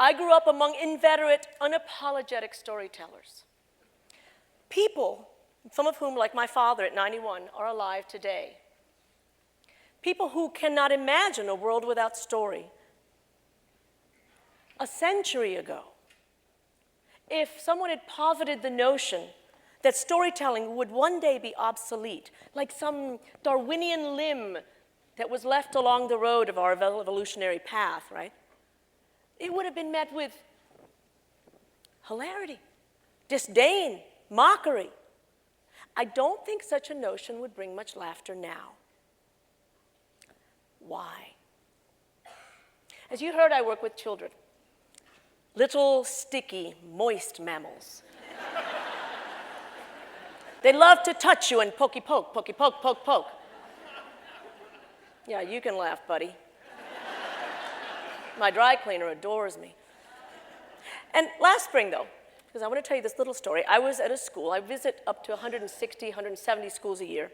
I grew up among inveterate, unapologetic storytellers. People, some of whom, like my father at 91, are alive today. People who cannot imagine a world without story. A century ago, if someone had posited the notion that storytelling would one day be obsolete, like some Darwinian limb that was left along the road of our evolutionary path, right? It would have been met with hilarity, disdain, mockery. I don't think such a notion would bring much laughter now. Why? As you heard, I work with children. Little, sticky, moist mammals. They love to touch you and pokey poke, poke, poke. Yeah, you can laugh, buddy. My dry cleaner adores me. And last spring, though, because I want to tell you this little story, I was at a school. I visit up to 160, 170 schools a year.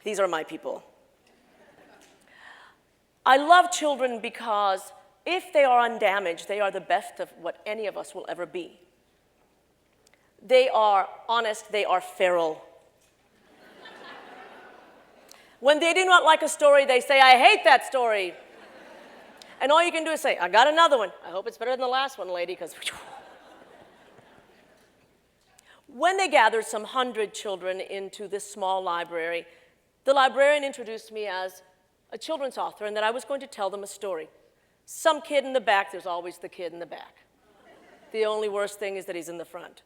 These are my people. I love children because if they are undamaged, they are the best of what any of us will ever be. They are honest, they are feral. When they do not like a story, they say, I hate that story. And all you can do is say, I got another one. I hope it's better than the last one, lady, because... When they gathered some 100 children into this small library, the librarian introduced me as a children's author and that I was going to tell them a story. Some kid in the back, there's always the kid in the back. The only worst thing is that he's in the front.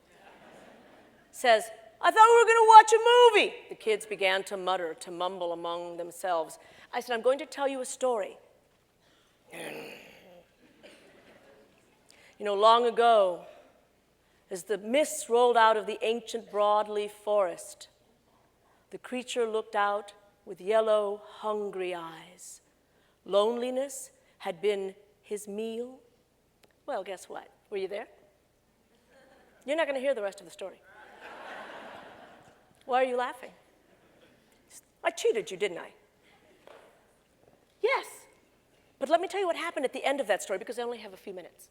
Says, I thought we were going to watch a movie. The kids began to mutter, to mumble among themselves. I said, I'm going to tell you a story. You know, long ago, as the mists rolled out of the ancient broadleaf forest, the creature looked out with yellow, hungry eyes. Loneliness had been his meal. Well, guess what? Were you there? You're not going to hear the rest of the story. Why are you laughing? I cheated you, didn't I? Yes. But let me tell you what happened at the end of that story, because I only have a few minutes.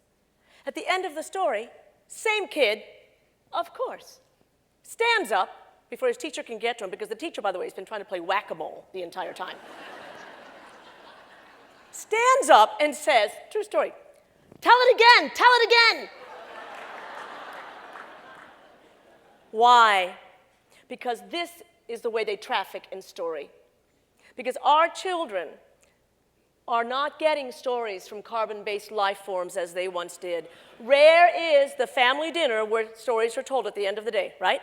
At the end of the story, same kid, of course, stands up before his teacher can get to him, because the teacher, by the way, has been trying to play whack-a-mole the entire time. Stands up and says, true story, tell it again. Why? Because this is the way they traffic in story. Because our children are not getting stories from carbon-based life forms as they once did. Rare is the family dinner where stories are told at the end of the day, right?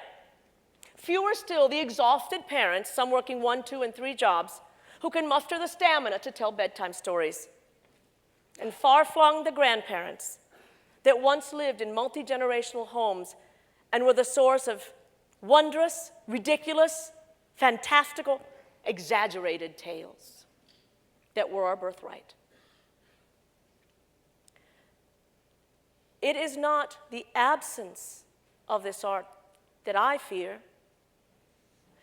Fewer still the exhausted parents, some working 1, 2, and 3 jobs, who can muster the stamina to tell bedtime stories. And far-flung the grandparents that once lived in multi-generational homes and were the source of wondrous, ridiculous, fantastical, exaggerated tales that were our birthright. It is not the absence of this art that I fear.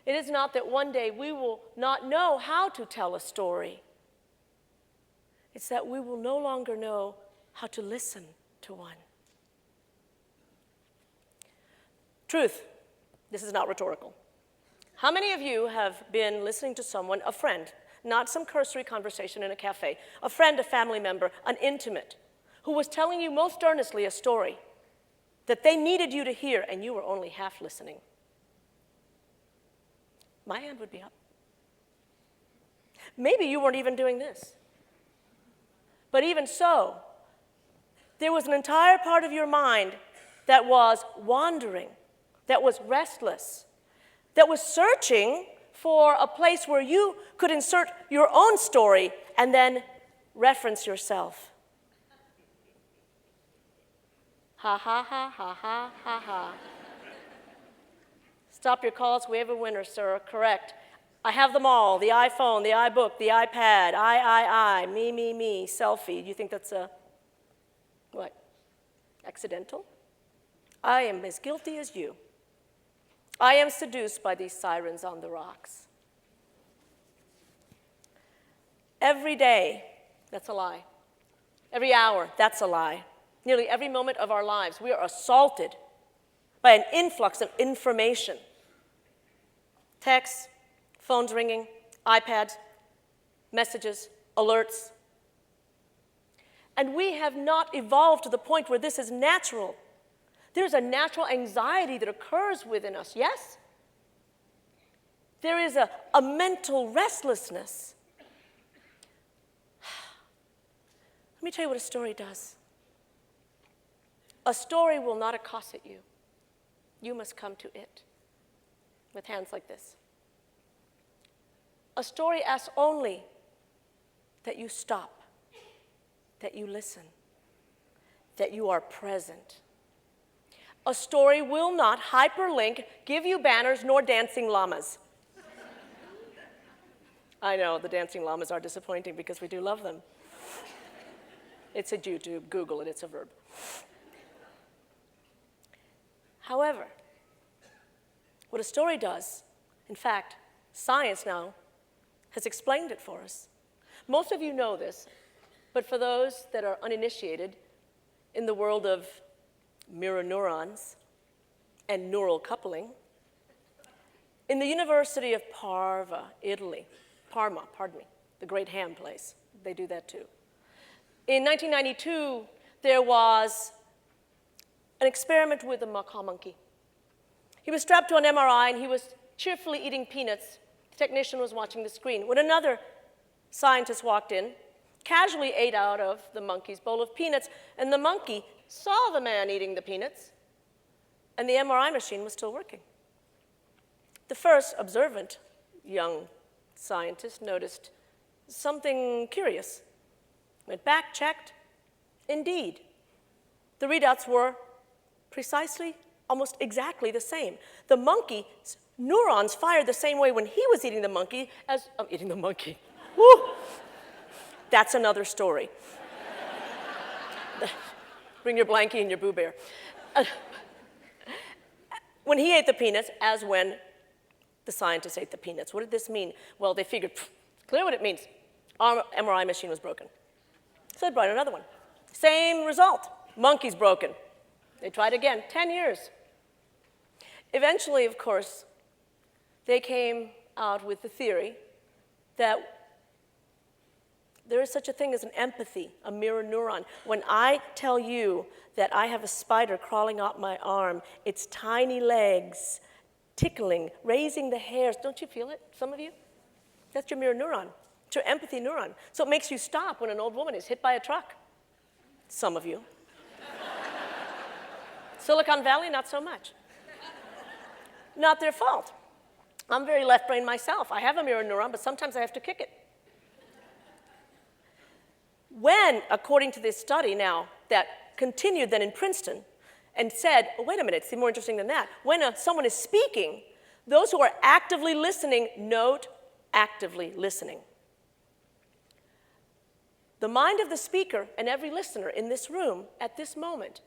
It is not that one day we will not know how to tell a story. It's that we will no longer know how to listen to one. Truth, this is not rhetorical. How many of you have been listening to someone, a friend, not some cursory conversation in a cafe, a friend, a family member, an intimate, who was telling you most earnestly a story that they needed you to hear and you were only half listening? My hand would be up. Maybe you weren't even doing this. But even so, there was an entire part of your mind that was wandering, that was restless, that was searching for a place where you could insert your own story and then reference yourself. Ha, ha, ha, ha, ha, ha, ha. Stop your calls, we have a winner, sir. Correct. I have them all, the iPhone, the iBook, the iPad, I, me, selfie. You think that's what, accidental? I am as guilty as you. I am seduced by these sirens on the rocks. Every day, that's a lie. Every hour, that's a lie. Nearly every moment of our lives, we are assaulted by an influx of information. Texts, phones ringing, iPads, messages, alerts. And we have not evolved to the point where this is natural. There's a natural anxiety that occurs within us, yes? There is a mental restlessness. Let me tell you what a story does. A story will not accost you. You must come to it with hands like this. A story asks only that you stop, that you listen, that you are present. A story will not hyperlink, give you banners, nor dancing llamas. I know, the dancing llamas are disappointing because we do love them. It's a YouTube, Google it, it's a verb. However, what a story does, in fact, science now has explained it for us. Most of you know this, but for those that are uninitiated in the world of mirror neurons and neural coupling, in the University of Parma, the great ham place, they do that too. In 1992, there was an experiment with a macaw monkey. He was strapped to an MRI and he was cheerfully eating peanuts. The technician was watching the screen. When another scientist walked in, casually ate out of the monkey's bowl of peanuts, and the monkey saw the man eating the peanuts, and the MRI machine was still working. The first observant young scientist noticed something curious. Went back, checked. Indeed, the readouts were precisely, almost exactly the same. The monkey's neurons fired the same way when he was eating the monkey as, eating the monkey. Woo! That's another story. Bring your blankie and your Boo Bear. When he ate the peanuts, as when the scientists ate the peanuts. What did this mean? Well, they figured, clear what it means. Our MRI machine was broken. So they brought another one. Same result. Monkey's broken. They tried again, 10 years. Eventually, of course, they came out with the theory that there is such a thing as an empathy, a mirror neuron. When I tell you that I have a spider crawling up my arm, its tiny legs tickling, raising the hairs, don't you feel it, some of you? That's your mirror neuron. It's your empathy neuron. So it makes you stop when an old woman is hit by a truck. Some of you. Silicon Valley, not so much. Not their fault. I'm very left-brained myself. I have a mirror neuron, but sometimes I have to kick it. When, according to this study now, that continued then in Princeton, and said, oh, wait a minute, it's more interesting than that. When someone is speaking, those who are actively listening, note actively listening. The mind of the speaker and every listener in this room at this moment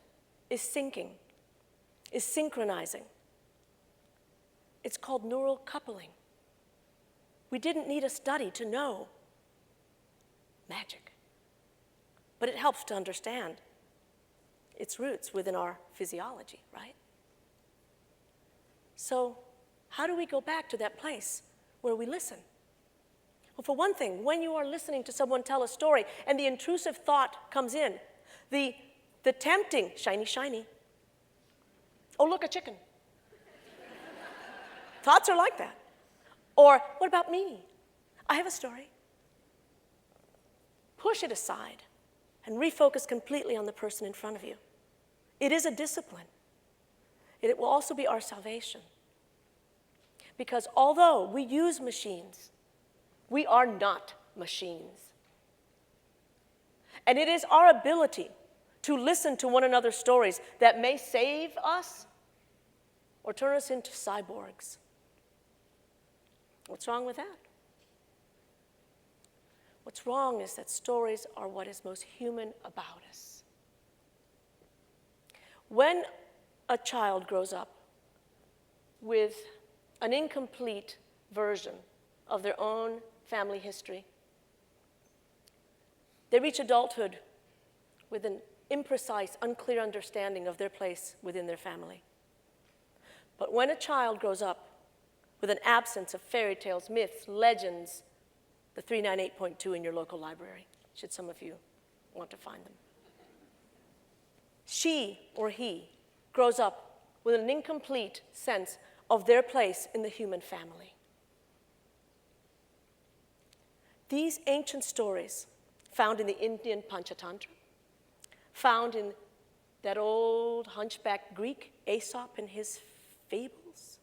is syncing, is synchronizing. It's called neural coupling. We didn't need a study to know magic, but it helps to understand its roots within our physiology, right? So how do we go back to that place where we listen? Well, for one thing, when you are listening to someone tell a story and the intrusive thought comes in, the tempting, shiny, shiny, oh, look, a chicken. Thoughts are like that. Or, what about me? I have a story. Push it aside and refocus completely on the person in front of you. It is a discipline. It will also be our salvation. Because although we use machines, we are not machines. And it is our ability to listen to one another's stories that may save us or turn us into cyborgs. What's wrong with that? What's wrong is that stories are what is most human about us. When a child grows up with an incomplete version of their own family history, they reach adulthood with an imprecise, unclear understanding of their place within their family. But when a child grows up with an absence of fairy tales, myths, legends, the 398.2 in your local library, should some of you want to find them. She or he grows up with an incomplete sense of their place in the human family. These ancient stories, found in the Indian Panchatantra, found in that old hunchback Greek, Aesop and his fables,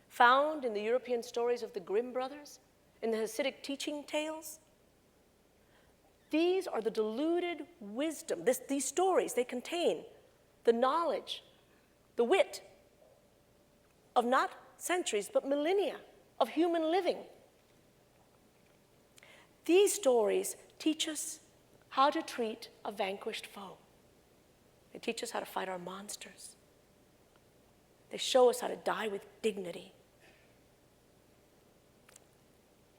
found in the European stories of the Grimm brothers, in the Hasidic teaching tales. These are the diluted wisdom. These stories, they contain the knowledge, the wit of not centuries, but millennia of human living. These stories teach us how to treat a vanquished foe. They teach us how to fight our monsters. They show us how to die with dignity.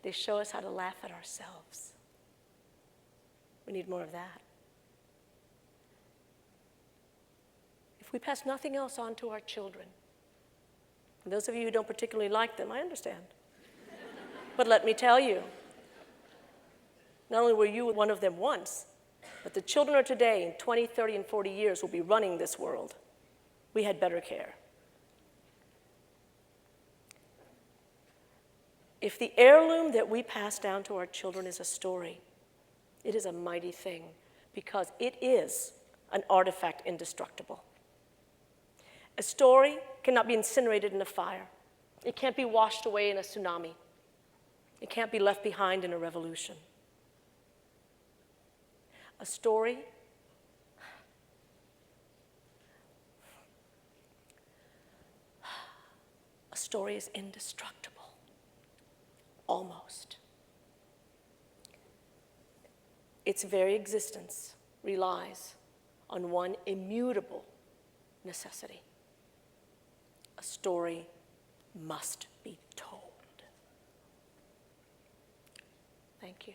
They show us how to laugh at ourselves. We need more of that. If we pass nothing else on to our children, and those of you who don't particularly like them, I understand. But let me tell you, not only were you one of them once, but the children of today in 20, 30, and 40 years will be running this world. We had better care. If the heirloom that we pass down to our children is a story, it is a mighty thing because it is an artifact indestructible. A story cannot be incinerated in a fire. It can't be washed away in a tsunami. It can't be left behind in a revolution. A story is indestructible. Almost. Its very existence relies on one immutable necessity. A story must be told. Thank you.